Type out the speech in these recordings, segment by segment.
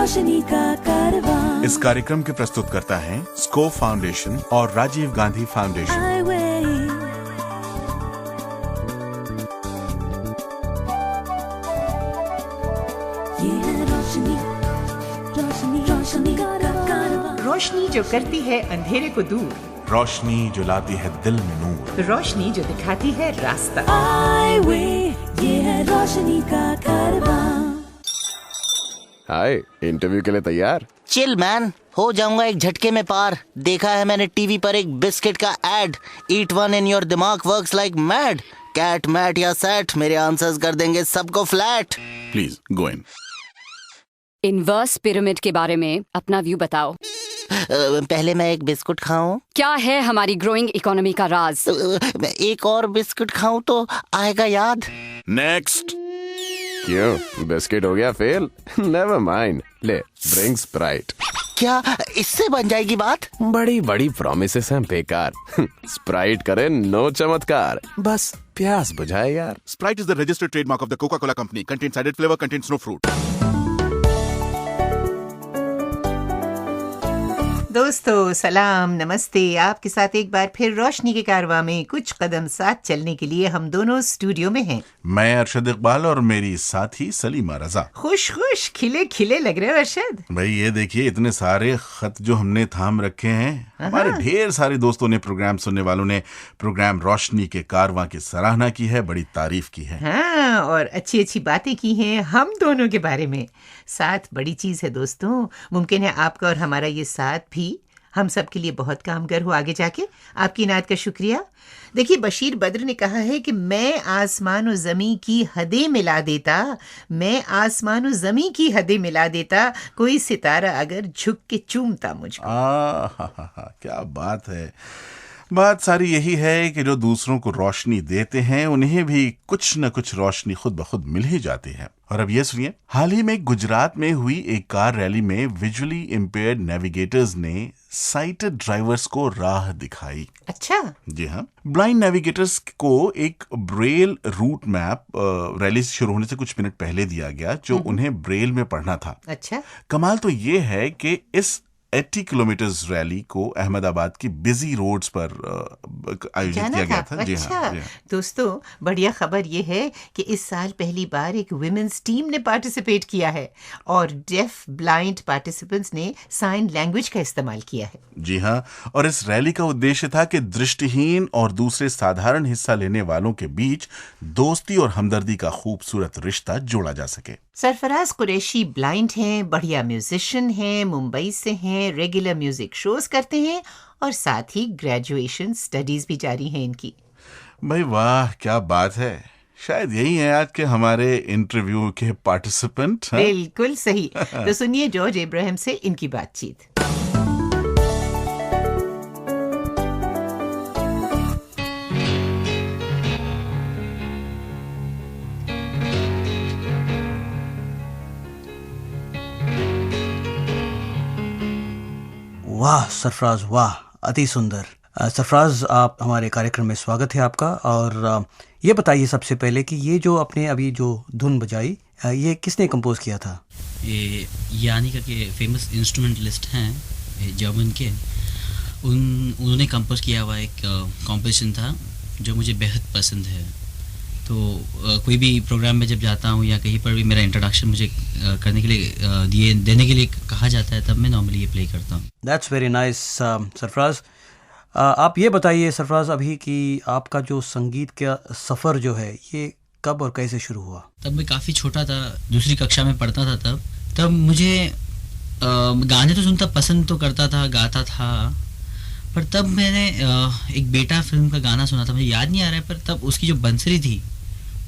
रोशनी का कारवां। इस कार्यक्रम के प्रस्तुतकर्ता हैं स्कोप फाउंडेशन और राजीव गांधी फाउंडेशन। रोशनी जो करती है अंधेरे को दूर, रोशनी जो लाती है दिल में नूर, रोशनी जो दिखाती है रास्ता। ये है रोशनी का कारवां। हाय, इंटरव्यू के लिए तैयार? चिल मैन, हो जाऊंगा एक झटके में पार। देखा है मैंने टीवी पर एक बिस्किट का ad, eat one in your दिमाग works like mad. Cat mat या सेट, मेरे आंसर्स कर देंगे सबको flat. Please go in. Inverse pyramid के बारे में अपना व्यू बताओ। पहले मैं एक बिस्कुट खाऊं। क्या है हमारी ग्रोइंग इकोनॉमी का राज? एक और बिस्कुट खाऊं तो आएगा याद। नेक्स्ट। क्यों, बिस्किट हो गया फेल? नेवर माइंड, ले ड्रिंक स्प्राइट। क्या इससे बन जाएगी बात? बड़ी बड़ी प्रॉमिसेस हैं बेकार। स्प्राइट करे नो चमत्कार, बस प्यास बुझाए यार। Sprite is the registered trademark of the Coca-Cola Company. Contains added flavor, contains no fruit. दोस्तों सलाम नमस्ते। आपके साथ एक बार फिर रोशनी के कारवां में कुछ कदम साथ चलने के लिए हम दोनों स्टूडियो में हैं। मैं अरशद इकबाल और मेरी साथी सलीमा रजा। खुश खुश खिले खिले लग रहे हो अरशद। भाई ये देखिए, इतने सारे खत जो हमने थाम रखे हैं। हमारे ढेर सारे दोस्तों ने, प्रोग्राम सुनने वालों ने प्रोग्राम रोशनी के कारवां की सराहना की है, बड़ी तारीफ की है। हाँ, और अच्छी अच्छी बातें की हैं हम दोनों के बारे में। साथ बड़ी चीज है दोस्तों। मुमकिन है आपका और हमारा ये साथ भी हम सब के लिए बहुत कामगार हो आगे जाके। आपकी इनायत का शुक्रिया। देखिए, बशीर बद्र ने कहा है कि मैं आसमान और ज़मीं की हदें मिला देता, मैं आसमान और ज़मीं की हदें मिला देता, कोई सितारा अगर झुक के चूमता मुझको। क्या बात है। बात सारी यही है कि जो दूसरों को रोशनी देते हैं उन्हें भी कुछ न कुछ रोशनी खुद ब खुद मिल ही जाती है। और अब ये सुनिए, हाल ही में गुजरात में हुई एक कार रैली में विजुअली इम्पेयर्ड नेविगेटर्स ने साइटेड ड्राइवर्स को राह दिखाई। अच्छा। जी हाँ, ब्लाइंड नेविगेटर्स को एक ब्रेल रूट मैप रैली शुरू होने से कुछ मिनट पहले दिया गया, जो उन्हें ब्रेल में पढ़ना था। अच्छा। कमाल तो ये है कि इस 80 किलोमीटर्स रैली को अहमदाबाद की बिजी रोड्स पर आयोजित किया गया था। जी हाँ। दोस्तों, बढ़िया खबर ये है कि इस साल पहली बार एक वुमेन्स टीम ने पार्टिसिपेट किया है और डेफ ब्लाइंड पार्टिसिपेंट्स ने साइन लैंग्वेज का इस्तेमाल किया है। जी हाँ, और इस रैली का उद्देश्य था कि दृष्टिहीन और दूसरे साधारण हिस्सा लेने वालों के बीच दोस्ती और हमदर्दी का खूबसूरत रिश्ता जोड़ा जा सके। सरफराज कुरैशी ब्लाइंड हैं, बढ़िया म्यूजिशियन हैं, मुंबई से हैं, रेगुलर म्यूजिक शोज करते हैं और साथ ही ग्रेजुएशन स्टडीज भी जारी हैं इनकी। भाई वाह, क्या बात है। शायद यही है आज के हमारे इंटरव्यू के पार्टिसिपेंट। बिल्कुल सही। तो सुनिए जॉर्ज इब्राहिम से इनकी बातचीत। वाह सरफराज, वाह, अति सुंदर। सरफराज, आप हमारे कार्यक्रम में स्वागत है आपका। और ये बताइए सबसे पहले कि ये जो आपने अभी जो धुन बजाई, ये किसने कंपोज किया था? ये यानी करके फेमस इंस्ट्रूमेंटलिस्ट हैं जर्मन के, उन्होंने कंपोज किया हुआ एक कॉम्पोजिशन था जो मुझे बेहद पसंद है। तो कोई भी प्रोग्राम में जब जाता हूँ या कहीं पर भी मेरा इंट्रोडक्शन मुझे करने के लिए देने के लिए कहा जाता है, तब मैं नॉर्मली ये प्ले करता हूँ। That's very nice Sarfaraz. आप ये बताइए सरफराज अभी कि आपका जो संगीत का सफ़र जो है ये कब और कैसे शुरू हुआ? तब मैं काफ़ी छोटा था, दूसरी कक्षा में पढ़ता था। तब मुझे गाने तो सुनता पसंद तो करता था, गाता था, पर तब मैंने एक बेटा फिल्म का गाना सुना था, मुझे याद नहीं आ रहा है, पर तब उसकी जो बंसरी थी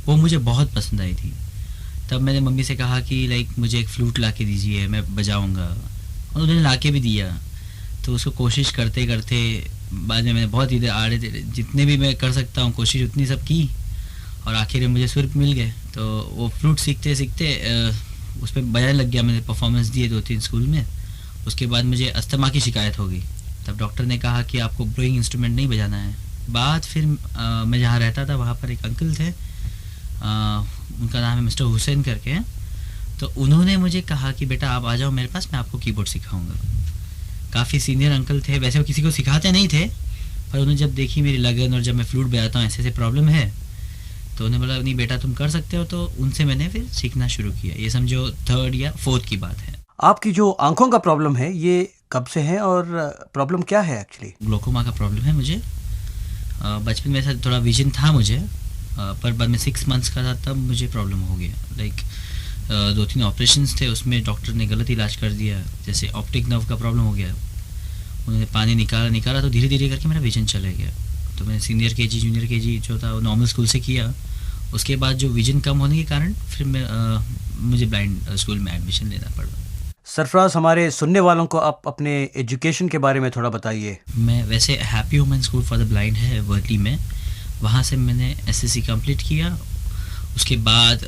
वो मुझे बहुत पसंद आई थी। तब मैंने मम्मी से कहा कि लाइक मुझे एक फ्लूट ला के दीजिए, मैं बजाऊंगा, और उन्होंने ला के भी दिया। तो उसको कोशिश करते करते बाद में मैंने बहुत इधर आ रहे थे, जितने भी मैं कर सकता हूँ कोशिश उतनी सब की, और आखिर में मुझे सुर मिल गए। तो वो फ्लूट सीखते सीखते उस पर बजाने लग गया। मैंने परफॉर्मेंस दिए 2-3 स्कूल में। उसके बाद मुझे अस्थमा की शिकायत हो गई। तब डॉक्टर ने कहा कि आपको ब्लोइंग इंस्ट्रूमेंट नहीं बजाना है। बाद फिर मैं जहाँ रहता था वहाँ पर एक अंकल थे, उनका नाम है मिस्टर हुसैन करके हैं। तो उन्होंने मुझे कहा कि बेटा आप आ जाओ मेरे पास, मैं आपको कीबोर्ड सिखाऊंगा। काफ़ी सीनियर अंकल थे, वैसे वो किसी को सिखाते नहीं थे, पर उन्होंने जब देखी मेरी लगन और जब मैं फ्लूट बजाता हूँ ऐसे प्रॉब्लम है, तो उन्होंने बोला नहीं बेटा तुम कर सकते हो। तो उनसे मैंने फिर सीखना शुरू किया। ये समझो 3rd या 4th की बात है। आपकी जो आंखों का प्रॉब्लम है ये कब से है और प्रॉब्लम क्या है एक्चुअली? ग्लोकोमा का प्रॉब्लम है मुझे। बचपन में ऐसा थोड़ा विजन था मुझे, पर बाद में 6 मंथ्स का था तब मुझे प्रॉब्लम हो गया। लाइक 2-3 ऑपरेशंस थे, उसमें डॉक्टर ने गलत इलाज कर दिया। जैसे ऑप्टिक नर्व का प्रॉब्लम हो गया, उन्होंने पानी निकाला तो धीरे धीरे करके मेरा विजन चला गया। तो मैंने सीनियर केजी जूनियर केजी जो था वो नॉर्मल स्कूल से किया। उसके बाद जो विजन कम होने के कारण फिर मुझे ब्लाइंड स्कूल में एडमिशन लेना पड़ा। सरफराज, हमारे सुनने वालों को आप अपने एजुकेशन के बारे में थोड़ा बताइए। मैं वैसे happy women school for the blind है वर्ली में, वहाँ से मैंने SSC कंप्लीट किया। उसके बाद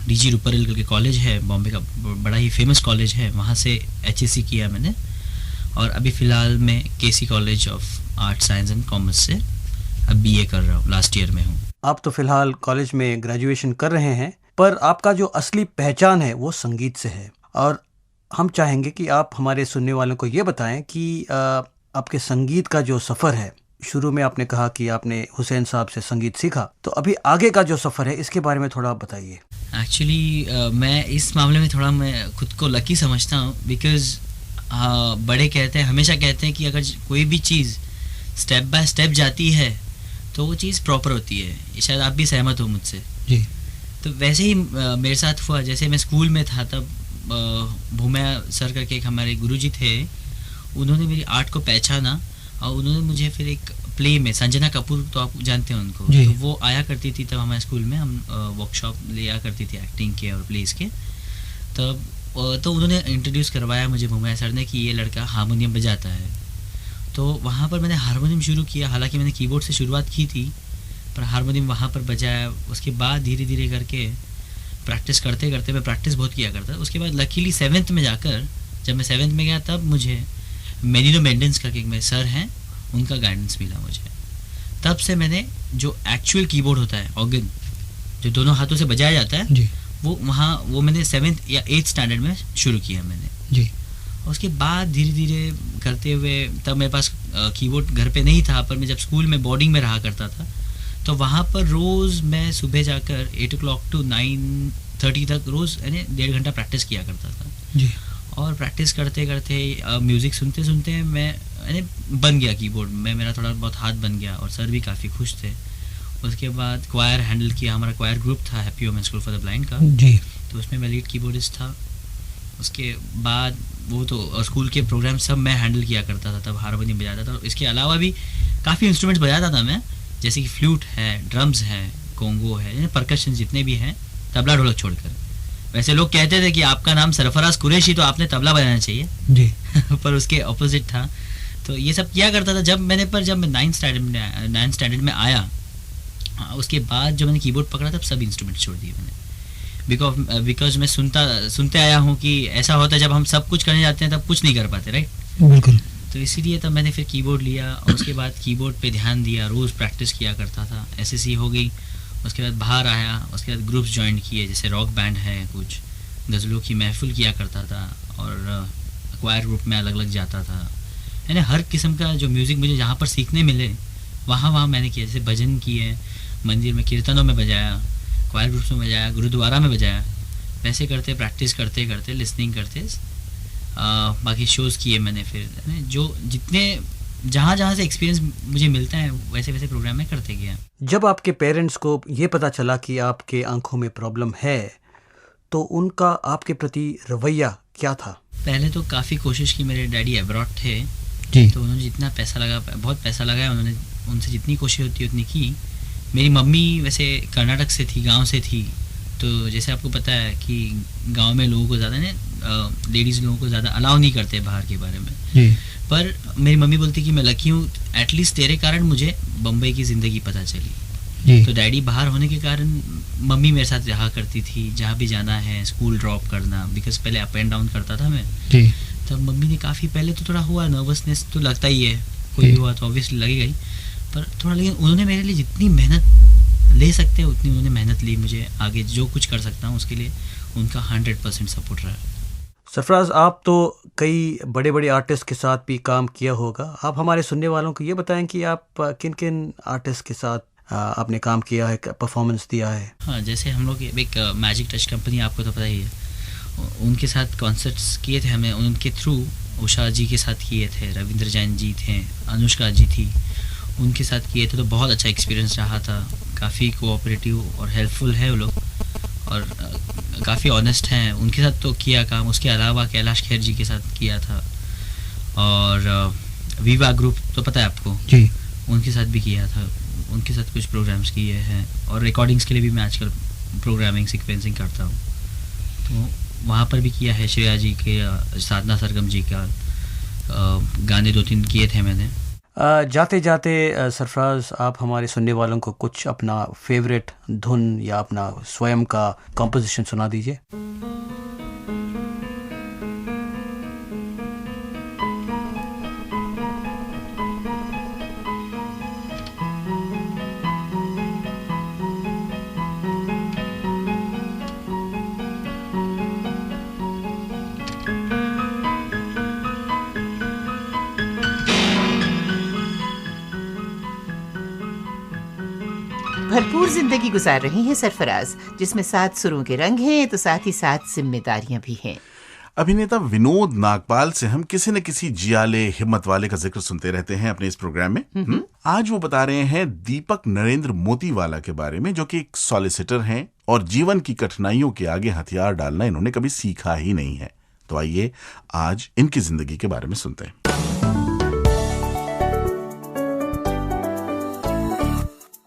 DG रूपरेल करके कॉलेज है बॉम्बे का, बड़ा ही फेमस कॉलेज है, वहाँ से HSC किया मैंने। और अभी फ़िलहाल मैं KC college of art science and commerce से अब BA कर रहा हूँ, लास्ट ईयर में हूँ। आप तो फिलहाल कॉलेज में ग्रेजुएशन कर रहे हैं, पर आपका जो असली पहचान है वो संगीत से है। और हम चाहेंगे कि आप हमारे सुनने वालों को ये बताएं कि आपके संगीत का जो सफ़र है, शुरू में आपने कहा कि आपने हुसैन साहब से संगीत सीखा, तो अभी आगे का जो सफ़र है इसके बारे में थोड़ा बताइए। एक्चुअली मैं इस मामले में थोड़ा मैं खुद को लकी समझता हूँ, बिकॉज़ बड़े कहते हैं, हमेशा कहते हैं कि अगर कोई भी चीज़ स्टेप बाय स्टेप जाती है तो वो चीज़ प्रॉपर होती है। ये शायद आप भी सहमत हो मुझसे जी। तो वैसे ही मेरे साथ हुआ। जैसे मैं स्कूल में था तब भूमिया सर करके एक हमारे गुरुजी थे, उन्होंने मेरी आर्ट को पहचाना और उन्होंने मुझे फिर एक प्ले में, संजना कपूर तो आप जानते हैं उनको, तो वो आया करती थी तब हमारे स्कूल में, हम वर्कशॉप लिया करती थी एक्टिंग के और प्लेस के। तब तो उन्होंने इंट्रोड्यूस करवाया मुझे भूमिया सर ने कि ये लड़का हारमोनियम बजाता है। तो वहाँ पर मैंने हारमोनियम शुरू किया। हालांकि मैंने कीबोर्ड से शुरुआत की थी, पर हारमोनियम वहाँ पर बजाया। उसके बाद धीरे धीरे करके प्रैक्टिस करते करते, मैं प्रैक्टिस बहुत किया करता। उसके बाद लकीली 7th में जाकर, जब मैं 7th में गया तब मुझे मेनिनो मेंडेंस करके एक मेरे सर हैं, उनका गाइडेंस मिला मुझे। तब से मैंने जो एक्चुअल कीबोर्ड होता है, ऑर्गन जो दोनों हाथों से बजाया जाता है जी, वो मैंने 7th या 8th स्टैंडर्ड में शुरू किया मैंने जी। उसके बाद धीरे धीरे करते हुए, तब मेरे पास कीबोर्ड घर पे नहीं था, पर मैं जब स्कूल में बोर्डिंग में रहा करता था तो वहाँ पर रोज़ मैं सुबह जाकर 8 o'clock to 9:30 तक रोज़ 1.5 घंटा प्रैक्टिस किया करता था जी। और प्रैक्टिस करते करते म्यूज़िक सुनते सुनते मैं बन गया कीबोर्ड में, मेरा थोड़ा बहुत हाथ बन गया और सर भी काफ़ी खुश थे। उसके बाद क्वायर हैंडल किया, हमारा क्वायर ग्रुप था happy women school for the blind का जी, तो उसमें मैं लीड कीबोर्डिस्ट था। उसके बाद वो तो स्कूल के प्रोग्राम सब मैं हैंडल किया करता था, तब हारमोनियम बजाता था। इसके अलावा भी काफ़ी इंस्ट्रूमेंट्स बजाता था मैं, जैसे कि फ्लूट है, ड्रम्स है, कोंगो है, परकशन जितने भी हैं, तबला ढोलक छोड़कर। वैसे लोग कहते थे कि आपका नाम सरफराज कुरैशी, तो आपने तबला बजाना चाहिए जी पर उसके ऑपोजिट था। तो ये सब किया करता था। जब मैं 9th स्टैंडर्ड में आया, उसके बाद जब मैंने कीबोर्ड पकड़ा तब सब इंस्ट्रूमेंट छोड़ दिए मैंने, बिकॉज मैं सुनते आया हूँ कि ऐसा होता है जब हम सब कुछ करने जाते हैं तब कुछ नहीं कर पाते, राइट? बिल्कुल। तो इसीलिए तब मैंने फिर कीबोर्ड लिया और उसके बाद कीबोर्ड पे ध्यान दिया, रोज़ प्रैक्टिस किया करता था। SSC हो गई, उसके बाद बाहर आया, उसके बाद ग्रुप्स ज्वाइन किए, जैसे रॉक बैंड है, कुछ गज़लों की महफिल किया करता था और क्वायर ग्रुप में अलग अलग जाता था। यानी हर किस्म का जो म्यूज़िक मुझे जहाँ पर सीखने मिले वहाँ मैंने किया। जैसे भजन किए, मंदिर में कीर्तनों में बजाया, क्वायर ग्रुप्स में बजाया, गुरुद्वारा में बजाया। वैसे करते प्रैक्टिस करते करते लिसनिंग करते बाकी शोज़ किए मैंने। फिर जो जितने जहाँ से एक्सपीरियंस मुझे मिलता है वैसे वैसे प्रोग्राम में करते गया। जब आपके पेरेंट्स को ये पता चला कि आपके आंखों में प्रॉब्लम है, तो उनका आपके प्रति रवैया क्या था? पहले तो काफ़ी कोशिश की, मेरे डैडी अब्रॉड थे जी, तो उन्होंने जितना पैसा लगा, बहुत पैसा लगाया उन्होंने, उनसे जितनी कोशिश होती उतनी की। मेरी मम्मी वैसे कर्नाटक से थी, गांव से थी, तो जैसे आपको पता है कि गांव में लोगों को ज़्यादा लेडीज़ लोगों को ज़्यादा अलाउ नहीं करते बाहर के बारे में जी। पर मेरी मम्मी बोलती कि मैं लकी हूँ, एटलीस्ट तेरे कारण मुझे बम्बई की ज़िंदगी पता चली जी। तो डैडी बाहर होने के कारण मम्मी मेरे साथ रहा करती थी, जहाँ भी जाना है, स्कूल ड्रॉप करना, बिकॉज पहले अप एंड डाउन करता था मैं जी। तब मम्मी ने काफ़ी, पहले तो थोड़ा हुआ, नर्वसनेस तो लगता ही है, कोई भी हुआ तो ऑब्वियसली लगेगा ही, पर थोड़ा, लेकिन उन्होंने मेरे लिए जितनी मेहनत ले सकते हैं उतनी उन्होंने मेहनत ली, मुझे आगे जो कुछ कर सकता हूँ उसके लिए उनका 100% सपोर्ट रहा। सरफराज, आप तो कई बड़े बड़े आर्टिस्ट के साथ भी काम किया होगा, आप हमारे सुनने वालों को ये बताएं कि आप किन किन आर्टिस्ट के साथ आपने काम किया है, परफॉर्मेंस दिया है? हाँ, जैसे हम लोग एक मैजिक टच कंपनी, आपको तो पता ही है, उनके साथ कॉन्सर्ट्स किए थे हमें, उनके थ्रू उषा जी के साथ किए थे, रविंद्र जैन जी थे, अनुष्का जी थी, उनके साथ किए थे, तो बहुत अच्छा एक्सपीरियंस रहा था। काफ़ी कोऑपरेटिव और हेल्पफुल है वो लोग, और काफ़ी ऑनेस्ट हैं, उनके साथ तो किया काम। उसके अलावा कैलाश खेर जी के साथ किया था, और वीवा ग्रुप तो पता है आपको जी, उनके साथ भी किया था, उनके साथ कुछ प्रोग्राम्स किए हैं, और रिकॉर्डिंग्स के लिए भी मैं आजकल प्रोग्रामिंग सीक्वेंसिंग करता हूँ, तो वहाँ पर भी किया है। श्रेया जी के, साधना सरगम जी का गाने 2-3 किए थे मैंने। जाते जाते सरफराज, आप हमारे सुनने वालों को कुछ अपना फेवरेट धुन या अपना स्वयं का कंपोजिशन सुना दीजिए। भरपूर जिंदगी गुजार रही हैं सरफराज, जिसमें 7 सुरों के रंग हैं तो साथ ही 7 जिम्मेदारियां भी हैं। अभिनेता विनोद नागपाल से हम किसी न किसी जियाले हिम्मत वाले का जिक्र सुनते रहते हैं अपने इस प्रोग्राम में। आज वो बता रहे हैं दीपक नरेंद्र मोतीवाला के बारे में, जो कि एक सॉलिसिटर हैं और जीवन की कठिनाइयों के आगे हथियार डालना इन्होंने कभी सीखा ही नहीं है। तो आइए आज इनकी जिंदगी के बारे में सुनते हैं।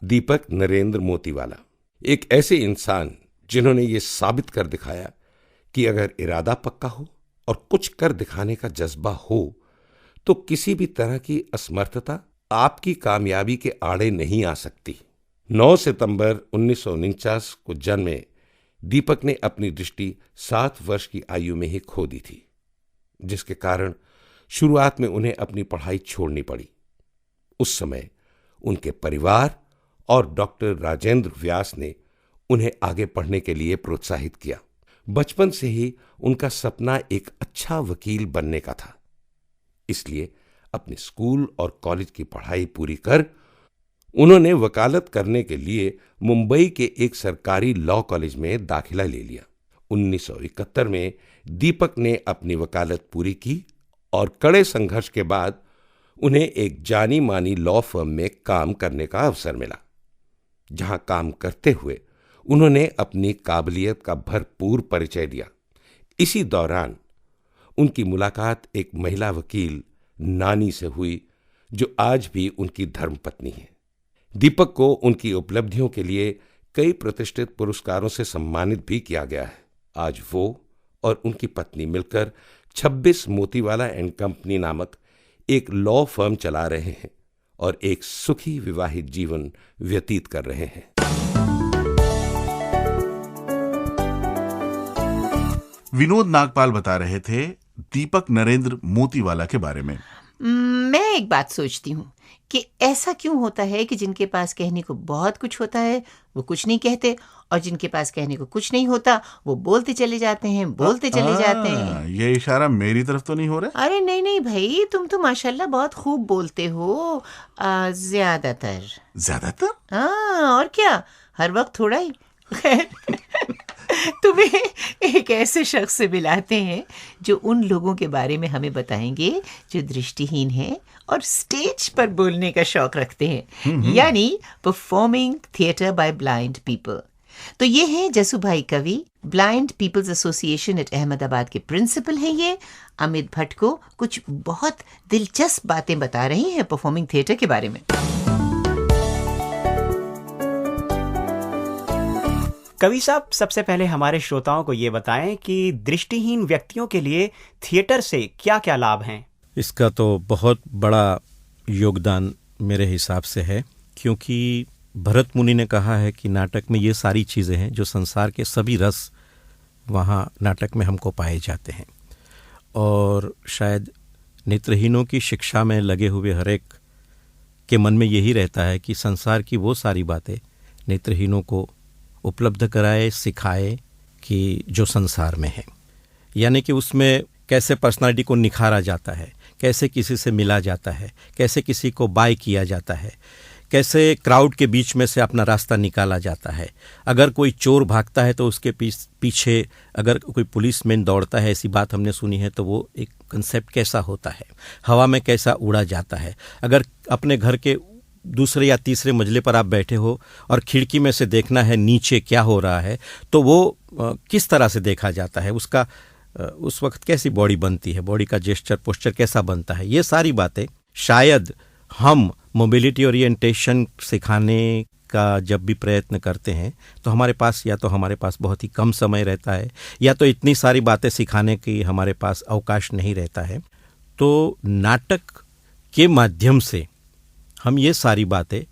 दीपक नरेंद्र मोतीवाला एक ऐसे इंसान जिन्होंने ये साबित कर दिखाया कि अगर इरादा पक्का हो और कुछ कर दिखाने का जज्बा हो तो किसी भी तरह की असमर्थता आपकी कामयाबी के आड़े नहीं आ सकती। 9 सितंबर 1949 को जन्मे दीपक ने अपनी दृष्टि 7 वर्ष की आयु में ही खो दी थी, जिसके कारण शुरुआत में उन्हें अपनी पढ़ाई छोड़नी पड़ी। उस समय उनके परिवार और डॉक्टर राजेंद्र व्यास ने उन्हें आगे पढ़ने के लिए प्रोत्साहित किया। बचपन से ही उनका सपना एक अच्छा वकील बनने का था, इसलिए अपने स्कूल और कॉलेज की पढ़ाई पूरी कर उन्होंने वकालत करने के लिए मुंबई के एक सरकारी लॉ कॉलेज में दाखिला ले लिया। 1971 में दीपक ने अपनी वकालत पूरी की और कड़े संघर्ष के बाद उन्हें एक जानी मानी लॉ फर्म में काम करने का अवसर मिला, जहां काम करते हुए उन्होंने अपनी काबिलियत का भरपूर परिचय दिया। इसी दौरान उनकी मुलाकात एक महिला वकील नानी से हुई, जो आज भी उनकी धर्मपत्नी है। दीपक को उनकी उपलब्धियों के लिए कई प्रतिष्ठित पुरस्कारों से सम्मानित भी किया गया है। आज वो और उनकी पत्नी मिलकर 26 मोतीवाला एंड कंपनी नामक एक लॉ फर्म चला रहे हैं और एक सुखी विवाहित जीवन व्यतीत कर रहे हैं। विनोद नागपाल बता रहे थे दीपक नरेंद्र मोतीवाला के बारे में। मैं एक बात सोचती हूँ कि ऐसा क्यों होता है कि जिनके पास कहने को बहुत कुछ होता है वो कुछ नहीं कहते, और जिनके पास कहने को कुछ नहीं होता वो बोलते चले जाते हैं, बोलते चले जाते हैं। ये इशारा मेरी तरफ तो नहीं हो रहा? अरे नहीं नहीं भाई, तुम तो माशाल्लाह बहुत खूब बोलते हो, ज्यादातर। हाँ, और क्या, हर वक्त थोड़ा ही। तुम्हें एक ऐसे शख्स से मिलाते हैं जो उन लोगों के बारे में हमें बताएंगे जो दृष्टिहीन हैं और स्टेज पर बोलने का शौक रखते हैं, यानी performing theatre by blind people. तो ये हैं Jasu bhai Kavi, blind peoples association at Ahmedabad के प्रिंसिपल हैं। ये अमित भट्ट को कुछ बहुत दिलचस्प बातें बता रही हैं परफॉर्मिंग थिएटर के बारे में। कवि साहब, सबसे पहले हमारे श्रोताओं को ये बताएं कि दृष्टिहीन व्यक्तियों के लिए थिएटर से क्या क्या लाभ हैं? इसका तो बहुत बड़ा योगदान मेरे हिसाब से है, क्योंकि भरत मुनि ने कहा है कि नाटक में ये सारी चीज़ें हैं जो संसार के सभी रस वहाँ नाटक में हमको पाए जाते हैं। और शायद नेत्रहीनों की शिक्षा में लगे हुए हर एक के मन में यही रहता है कि संसार की वो सारी बातें नेत्रहीनों को उपलब्ध कराए, सिखाए कि जो संसार में है, यानी कि उसमें कैसे पर्सनालिटी को निखारा जाता है, कैसे किसी से मिला जाता है, कैसे किसी को बाय किया जाता है, कैसे क्राउड के बीच में से अपना रास्ता निकाला जाता है। अगर कोई चोर भागता है तो उसके पीछे अगर कोई पुलिसमैन दौड़ता है, ऐसी बात हमने सुनी है, तो वो एक कंसेप्ट कैसा होता है, हवा में कैसा उड़ा जाता है। अगर अपने घर के दूसरे या तीसरे मंजिले पर आप बैठे हो और खिड़की में से देखना है नीचे क्या हो रहा है, तो वो किस तरह से देखा जाता है, उसका उस वक्त कैसी बॉडी बनती है, बॉडी का जेस्चर पोस्चर कैसा बनता है। ये सारी बातें शायद हम मोबिलिटी ओरिएंटेशन सिखाने का जब भी प्रयत्न करते हैं तो हमारे पास या तो हमारे पास बहुत ही कम समय रहता है, या तो इतनी सारी बातें सिखाने की हमारे पास अवकाश नहीं रहता है। तो नाटक के माध्यम से हम ये सारी बातें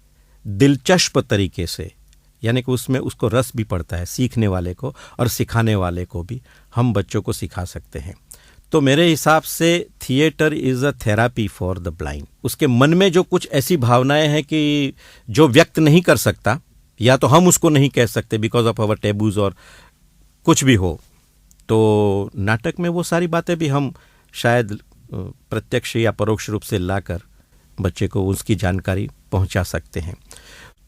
दिलचस्प तरीके से, यानी कि उसमें उसको रस भी पड़ता है सीखने वाले को और सिखाने वाले को भी, हम बच्चों को सिखा सकते हैं। तो मेरे हिसाब से theatre is a therapy for the blind. उसके मन में जो कुछ ऐसी भावनाएं हैं कि जो व्यक्त नहीं कर सकता, या तो हम उसको नहीं कह सकते बिकॉज ऑफ आवर टेबूज और कुछ भी हो, तो नाटक में वो सारी बातें भी हम शायद प्रत्यक्ष या परोक्ष रूप से लाकर बच्चे को उसकी जानकारी पहुंचा सकते हैं।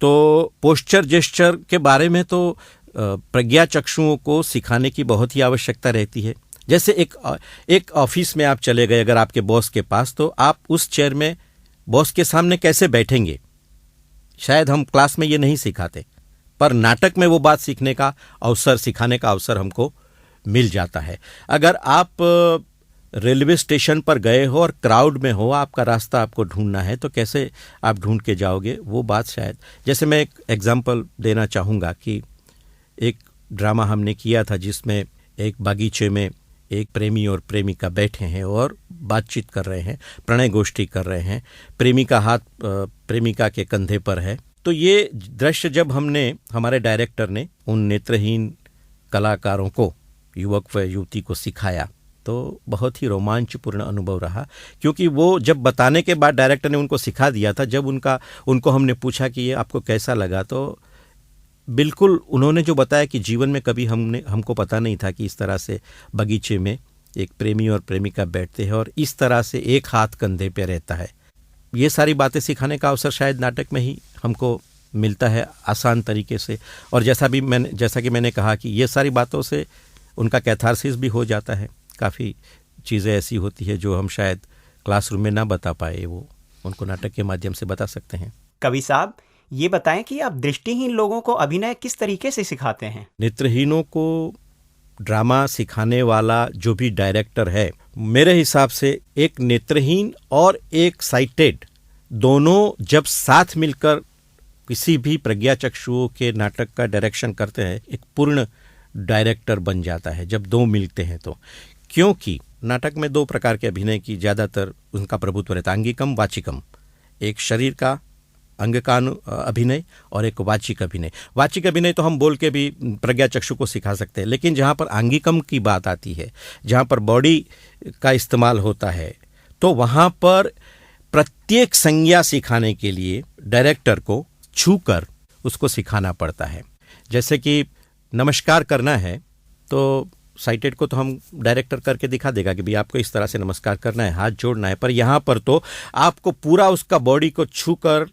तो पोस्चर जेस्चर के बारे में तो प्रज्ञा चक्षुओं को सिखाने की बहुत ही आवश्यकता रहती है। जैसे एक ऑफिस में आप चले गए अगर आपके बॉस के पास, तो आप उस चेयर में बॉस के सामने कैसे बैठेंगे, शायद हम क्लास में ये नहीं सिखाते, पर नाटक में वो बात सीखने का अवसर, सिखाने का अवसर हमको मिल जाता है। अगर आप रेलवे स्टेशन पर गए हो और क्राउड में हो, आपका रास्ता आपको ढूंढना है, तो कैसे आप ढूंढ के जाओगे, वो बात शायद, जैसे मैं एक एग्जाम्पल देना चाहूँगा कि एक ड्रामा हमने किया था जिसमें एक बागीचे में एक प्रेमी और प्रेमिका बैठे हैं और बातचीत कर रहे हैं, प्रणय गोष्ठी कर रहे हैं, प्रेमी का हाथ प्रेमिका के कंधे पर है। तो ये दृश्य जब हमारे डायरेक्टर ने उन नेत्रहीन कलाकारों को, युवक व युवती को सिखाया, तो बहुत ही रोमांचपूर्ण अनुभव रहा। क्योंकि वो जब बताने के बाद डायरेक्टर ने उनको सिखा दिया था, जब उनको हमने पूछा कि ये आपको कैसा लगा, तो बिल्कुल उन्होंने जो बताया कि जीवन में कभी हमको पता नहीं था कि इस तरह से बगीचे में एक प्रेमी और प्रेमिका बैठते हैं और इस तरह से एक हाथ कंधे पे रहता है। ये सारी बातें सिखाने का अवसर शायद नाटक में ही हमको मिलता है आसान तरीके से। और जैसा कि मैंने कहा कि ये सारी बातों से उनका कैथारसिस भी हो जाता है। काफ़ी चीज़ें ऐसी होती है जो हम शायद क्लासरूम में ना बता पाए, वो उनको नाटक के माध्यम से बता सकते हैं। कवि साहब, ये बताएं कि आप दृष्टिहीन लोगों को अभिनय किस तरीके से सिखाते हैं? नेत्रहीनों को ड्रामा सिखाने वाला जो भी डायरेक्टर है, मेरे हिसाब से एक नेत्रहीन और एक साइटेड दोनों जब साथ मिलकर किसी भी प्रज्ञाचक्षुओं के नाटक का डायरेक्शन करते हैं, एक पूर्ण डायरेक्टर बन जाता है जब दो मिलते हैं तो। क्योंकि नाटक में दो प्रकार के अभिनय की ज़्यादातर उनका प्रभुत्व रहता है, अंगिकम, वाचिकम। एक शरीर का अंग का अभिनय और एक वाचिक अभिनय। वाचिक अभिनय तो हम बोल के भी प्रज्ञाचक्षु को सिखा सकते हैं, लेकिन जहाँ पर अंगिकम की बात आती है, जहाँ पर बॉडी का इस्तेमाल होता है, तो वहाँ पर प्रत्येक संज्ञा सिखाने के लिए डायरेक्टर को छूकर उसको सिखाना पड़ता है। जैसे कि नमस्कार करना है तो साइटेड को तो हम डायरेक्टर करके दिखा देगा कि भाई आपको इस तरह से नमस्कार करना है, हाथ जोड़ना है, पर यहाँ पर तो आपको पूरा उसका बॉडी को छूकर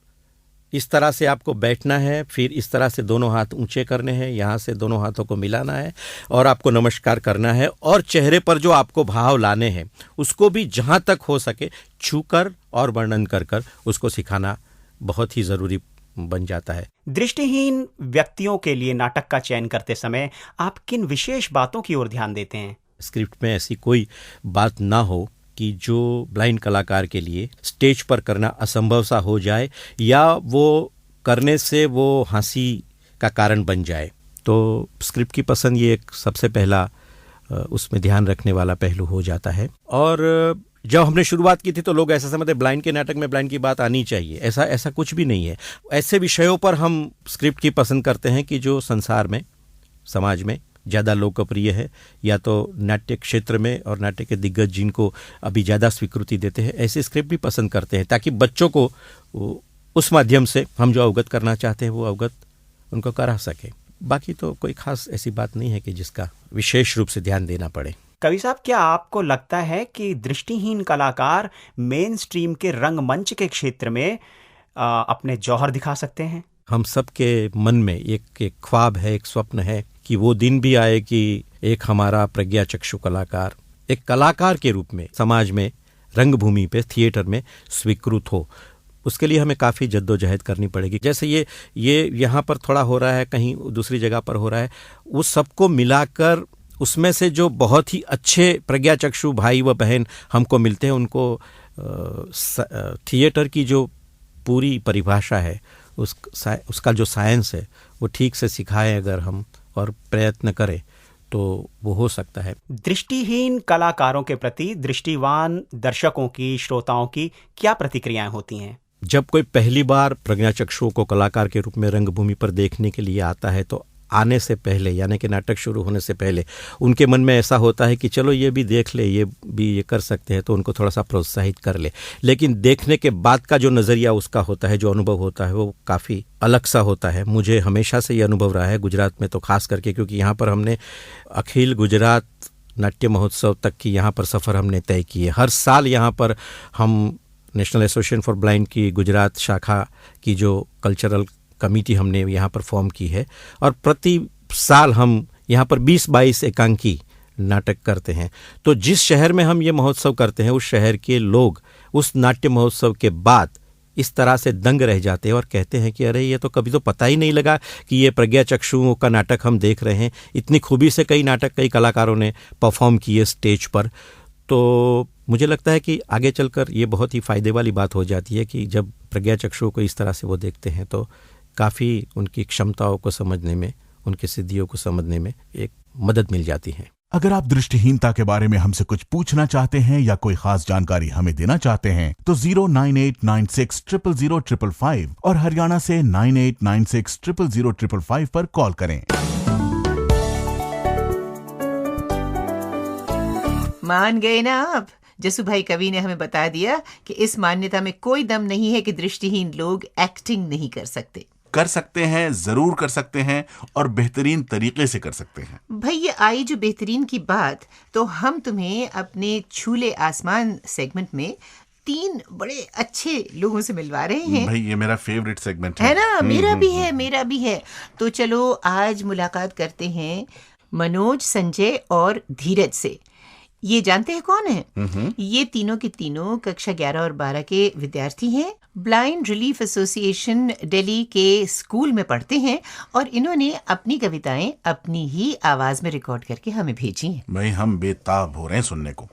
इस तरह से आपको बैठना है, फिर इस तरह से दोनों हाथ ऊंचे करने हैं, यहाँ से दोनों हाथों को मिलाना है और आपको नमस्कार करना है। और चेहरे पर जो आपको भाव लाने हैं उसको भी जहाँ तक हो सके छूकर और वर्णन कर कर उसको सिखाना बहुत ही ज़रूरी बन जाता है। दृष्टिहीन व्यक्तियों के लिए नाटक का चयन करते समय आप किन विशेष बातों की ओर ध्यान देते हैं? स्क्रिप्ट में ऐसी कोई बात ना हो कि जो ब्लाइंड कलाकार के लिए स्टेज पर करना असंभव सा हो जाए या वो करने से वो हंसी का कारण बन जाए। तो स्क्रिप्ट की पसंद ये एक सबसे पहला उसमें ध्यान रखने वाला पहलू हो जाता है। और जब हमने शुरुआत की थी तो लोग ऐसा समझते ब्लाइंड के नाटक में ब्लाइंड की बात आनी चाहिए, ऐसा कुछ भी नहीं है। ऐसे विषयों पर हम स्क्रिप्ट की पसंद करते हैं कि जो संसार में, समाज में ज़्यादा लोकप्रिय है, या तो नाट्य क्षेत्र में और नाट्य के दिग्गज जिनको अभी ज़्यादा स्वीकृति देते हैं, ऐसे स्क्रिप्ट भी पसंद करते हैं ताकि बच्चों को उस माध्यम से हम जो अवगत करना चाहते हैं वो अवगत उनको करा सके। बाकी तो कोई खास ऐसी बात नहीं है कि जिसका विशेष रूप से ध्यान देना पड़े। कवि साहब, क्या आपको लगता है कि दृष्टिहीन कलाकार मेन स्ट्रीम के रंगमंच के क्षेत्र में अपने जौहर दिखा सकते हैं? हम सब के मन में एक ख्वाब है, एक स्वप्न है कि वो दिन भी आए कि एक हमारा प्रज्ञाचक्षु कलाकार एक कलाकार के रूप में समाज में, रंगभूमि पे, थिएटर में स्वीकृत हो। उसके लिए हमें काफ़ी जद्दोजहद करनी पड़ेगी। जैसे ये यहाँ पर थोड़ा हो रहा है, कहीं दूसरी जगह पर हो रहा है, उस सबको मिलाकर उसमें से जो बहुत ही अच्छे प्रज्ञाचक्षु भाई व बहन हमको मिलते हैं, उनको थिएटर की जो पूरी परिभाषा है, उसका जो साइंस है, वो ठीक से सिखाएं अगर हम और प्रयत्न करें तो वो हो सकता है। दृष्टिहीन कलाकारों के प्रति दृष्टिवान दर्शकों की, श्रोताओं की क्या प्रतिक्रियाएं होती हैं? जब कोई पहली बार प्रज्ञाचक्षुओं को कलाकार के रूप में रंगभूमि पर देखने के लिए आता है, तो आने से पहले, यानी कि नाटक शुरू होने से पहले, उनके मन में ऐसा होता है कि चलो ये भी देख ले, ये भी ये कर सकते हैं, तो उनको थोड़ा सा प्रोत्साहित कर ले। लेकिन देखने के बाद का जो नज़रिया उसका होता है, जो अनुभव होता है, वो काफ़ी अलग सा होता है। मुझे हमेशा से ये अनुभव रहा है, गुजरात में तो खास करके, क्योंकि यहाँ पर हमने अखिल गुजरात नाट्य महोत्सव तक की यहाँ पर सफ़र हमने तय की है। हर साल यहाँ पर हम नेशनल एसोसिएशन फॉर ब्लाइंड की गुजरात शाखा की जो कल्चरल कमेटी हमने यहाँ पर फॉर्म की है, और प्रति साल हम यहाँ पर 20-22 एकांकी नाटक करते हैं। तो जिस शहर में हम ये महोत्सव करते हैं, उस शहर के लोग उस नाट्य महोत्सव के बाद इस तरह से दंग रह जाते हैं और कहते हैं कि अरे ये तो कभी तो पता ही नहीं लगा कि ये प्रज्ञाचक्षुओं का नाटक हम देख रहे हैं। इतनी खूबी से कई नाटक कई कलाकारों ने परफॉर्म किए स्टेज पर। तो मुझे लगता है कि आगे चलकर ये बहुत ही फ़ायदे वाली बात हो जाती है कि जब प्रज्ञाचक्षुओं को इस तरह से वो देखते हैं, तो काफ़ी उनकी क्षमताओं को समझने में, उनकी सिद्धियों को समझने में एक मदद मिल जाती है। अगर आप दृष्टिहीनता के बारे में हमसे कुछ पूछना चाहते हैं या कोई खास जानकारी हमें देना चाहते हैं, तो 09896000555 और हरियाणा से 9896000555 पर कॉल करें। मान गए ना आप? जसू भाई कवि ने हमें बता दिया कि इस मान्यता में कोई दम नहीं है कि दृष्टिहीन लोग एक्टिंग नहीं कर सकते। कर सकते हैं, जरूर कर सकते हैं, और बेहतरीन तरीके से कर सकते हैं। भाई ये आई जो बेहतरीन की बात, तो हम तुम्हें अपने छूले आसमान सेगमेंट में 3 बड़े अच्छे लोगों से मिलवा रहे हैं। भाई ये मेरा फेवरेट सेगमेंट है ना? मेरा भी है। तो चलो आज मुलाकात करते हैं मनोज, संजय और धीरज से। ये जानते हैं कौन है? ये तीनों के तीनों कक्षा 11 और 12 के विद्यार्थी हैं। ब्लाइंड रिलीफ एसोसिएशन दिल्ली के स्कूल में पढ़ते हैं और इन्होंने अपनी कविताएं अपनी ही आवाज में रिकॉर्ड करके हमें भेजी हैं। भाई हम बेताब हो रहे हैं सुनने को।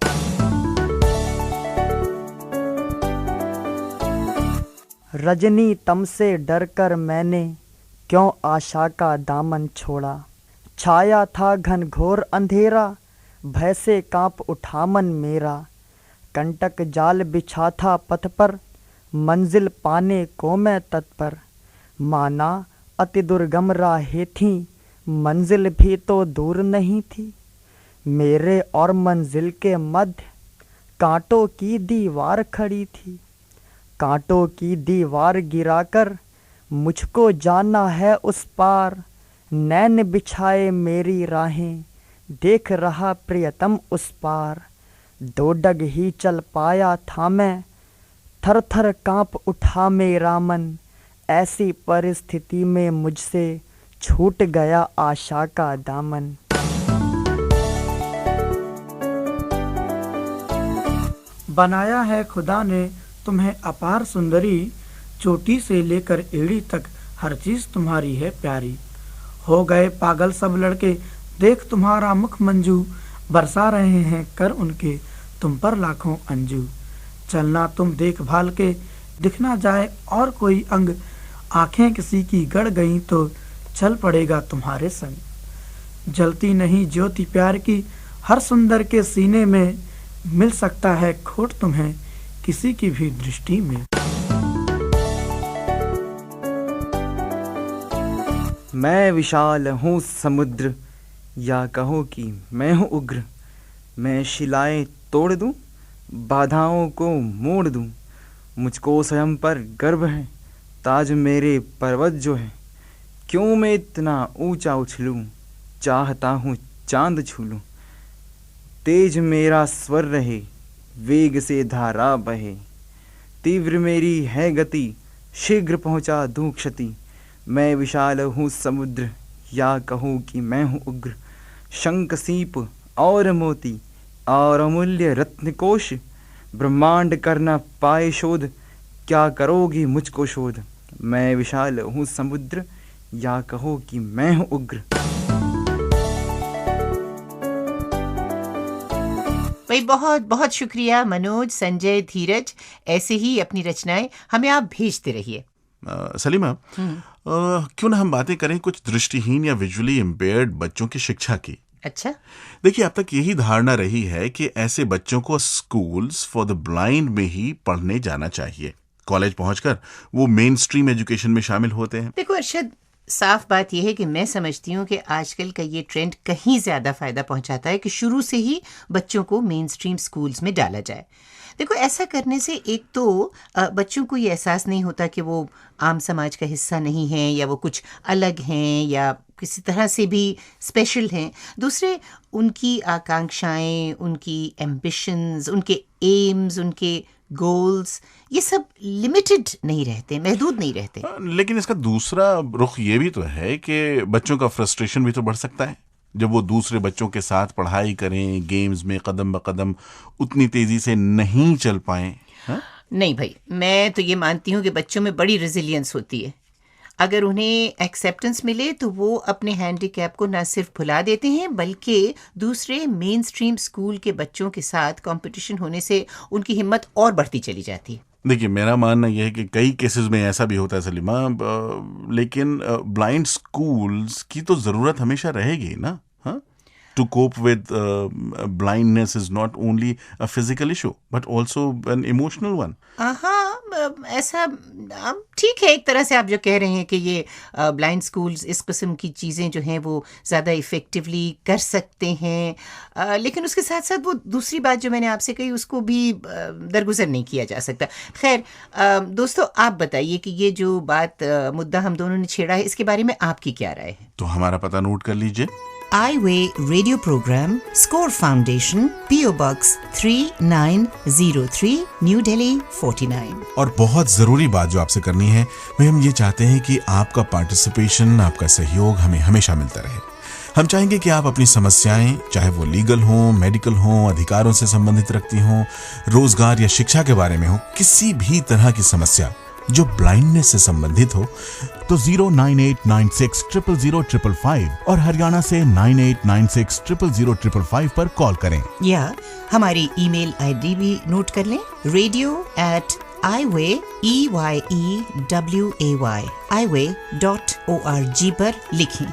रजनी तमसे डर कर मैंने क्यों आशा का दामन छोड़ा, छाया था घनघोर अंधेरा भय से कांप उठा मन मेरा, कंटक जाल बिछा था पथ पर मंजिल पाने को मैं तत्पर, माना अति दुर्गम राहें थीं मंजिल भी तो दूर नहीं थी, मेरे और मंजिल के मध्य कांटों की दीवार खड़ी थी, कांटों की दीवार गिराकर मुझको जाना है उस पार, नैन बिछाए मेरी राहें देख रहा प्रियतम उस पार, 2 डग ही चल पाया था मैं थर थर कांप उठा मेरा मन, ऐसी परिस्थिति में मुझसे छूट गया आशा का दामन। बनाया है खुदा ने तुम्हें अपार सुंदरी, चोटी से लेकर एड़ी तक हर चीज तुम्हारी है प्यारी, हो गए पागल सब लड़के देख तुम्हारा मुख मंजू, बरसा रहे हैं कर उनके तुम पर लाखों अंजू, चलना तुम देखभाल के दिख ना जाए और कोई अंग, आंखें किसी की गड़ गई तो चल पड़ेगा तुम्हारे संग, जलती नहीं ज्योति प्यार की हर सुंदर के सीने में, मिल सकता है खोट तुम्हें किसी की भी दृष्टि में। मैं विशाल हूँ समुद्र या कहो कि मैं हूँ उग्र, मैं शिलाएं तोड़ दूँ बाधाओं को मोड़ दूँ, मुझको स्वयं पर गर्व है ताज मेरे पर्वत जो है, क्यों मैं इतना ऊंचा उछलूं, चाहता हूँ चांद छू लूं। तेज मेरा स्वर रहे, वेग से धारा बहे, तीव्र मेरी है गति, शीघ्र पहुँचा दूं क्षति। मैं विशाल हूँ समुद्र, या कहूँ कि मैं हूँ उग्र। शंख सीप और मोती और अमूल्य रत्नकोश, ब्रह्मांड करना पाए शोध, क्या करोगी मुझको शोध। मैं विशाल हूँ समुद्र, या कहो कि मैं हूँ उग्र। भाई बहुत बहुत शुक्रिया मनोज, संजय, धीरज। ऐसे ही अपनी रचनाएं हमें आप भेजते रहिए। सलीमा, क्यों ना हम बातें करें कुछ दृष्टिहीन या विजुअली इम्पेयर्ड बच्चों की शिक्षा की। अच्छा, देखिए, अब तक यही धारणा रही है कि ऐसे बच्चों को स्कूल्स फॉर द ब्लाइंड में ही पढ़ने जाना चाहिए। कॉलेज पहुंचकर वो मेन स्ट्रीम एजुकेशन में शामिल होते हैं। देखो अरशद, साफ बात यह है कि मैं समझती हूँ कि आजकल का ये ट्रेंड कहीं ज्यादा फायदा पहुंचाता है कि शुरू से ही बच्चों को मेन स्ट्रीम स्कूल्स में डाला जाए। देखो, ऐसा करने से एक तो बच्चों को ये एहसास नहीं होता कि वो आम समाज का हिस्सा नहीं है या वो कुछ अलग हैं या किसी तरह से भी स्पेशल हैं। दूसरे, उनकी आकांक्षाएं, उनकी एम्बिशंस, उनके एम्स, उनके गोल्स, ये सब लिमिटेड नहीं रहते, महदूद नहीं रहते। लेकिन इसका दूसरा रुख ये भी तो है कि बच्चों का फ्रस्ट्रेशन भी तो बढ़ सकता है जब वो दूसरे बच्चों के साथ पढ़ाई करें, गेम्स में कदम ब कदम उतनी तेजी से नहीं चल पाएं। नहीं भाई, मैं तो ये मानती हूँ कि बच्चों में बड़ी रेजिलियंस होती है। अगर उन्हें एक्सेप्टेंस मिले तो वो अपने हैंडीकैप को न सिर्फ भुला देते हैं बल्कि दूसरे मेन स्ट्रीम स्कूल के बच्चों के साथ कंपटीशन होने से उनकी हिम्मत और बढ़ती चली जाती है। देखिए, मेरा मानना यह है कि कई केसेस में ऐसा भी होता है सलीमा, लेकिन ब्लाइंड स्कूल्स की तो ज़रूरत हमेशा रहेगी ना। हाँ, to cope with blindness is not only a physical issue but also an emotional one. हाँ, ऐसा ठीक है। एक तरह से आप जो कह रहे हैं कि ये ब्लाइंड स्कूल्स इस किस्म की चीज़ें जो हैं वो ज़्यादा इफ़ेक्टिवली कर सकते हैं, लेकिन उसके साथ साथ वो दूसरी बात जो मैंने आपसे कही उसको भी दरगुजर नहीं किया जा सकता। खैर दोस्तों, आप बताइए कि ये जो बात मुद्दा हम दोनों ने छेड़ा है, इसके बारे में आपकी क्या राय है? तो हमारा पता नोट कर लीजिए। iWay radio program, Score Foundation, PO Box 3903, New Delhi 49। और बहुत जरूरी बात जो आपसे करनी है, वह हम ये चाहते हैं कि आपका पार्टिसिपेशन, आपका सहयोग हमें हमेशा मिलता रहे। हम चाहेंगे कि आप अपनी समस्याएं, चाहे वो लीगल हो, मेडिकल हो, अधिकारों से संबंधित रखती हो, रोजगार या शिक्षा के बारे में हो, किसी भी तरह की समस्या जो ब्लाइंडनेस से संबंधित हो, तो 09896000555 और हरियाणा से 9896000555 पर कॉल करें, या हमारी ईमेल आईडी भी नोट कर लें, radio@iway.org पर लिखें।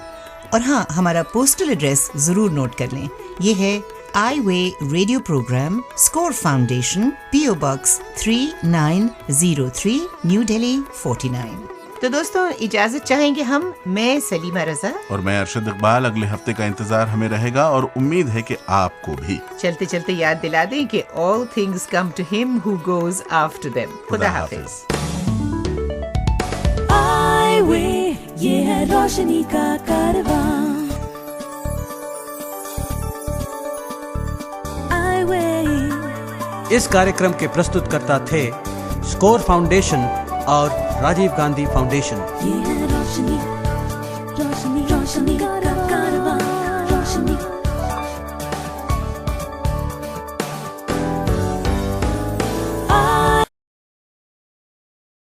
और हाँ, हमारा पोस्टल एड्रेस जरूर नोट कर लें, ये है iWay radio program, Score Foundation, PO Box 3903, New Delhi 49। तो दोस्तों, इजाजत चाहेंगे हम। मैं सलीमा रजा और मैं अरशद इकबाल। अगले हफ्ते का इंतजार हमें रहेगा और उम्मीद है कि आपको भी। चलते चलते याद दिला दें कि all things come to him who goes after them। खुदा हाफिज। iWay, ये है रोशनी का कारवां। इस कार्यक्रम के प्रस्तुतकर्ता थे स्कोर फाउंडेशन और राजीव गांधी फाउंडेशन। ये है रोशनी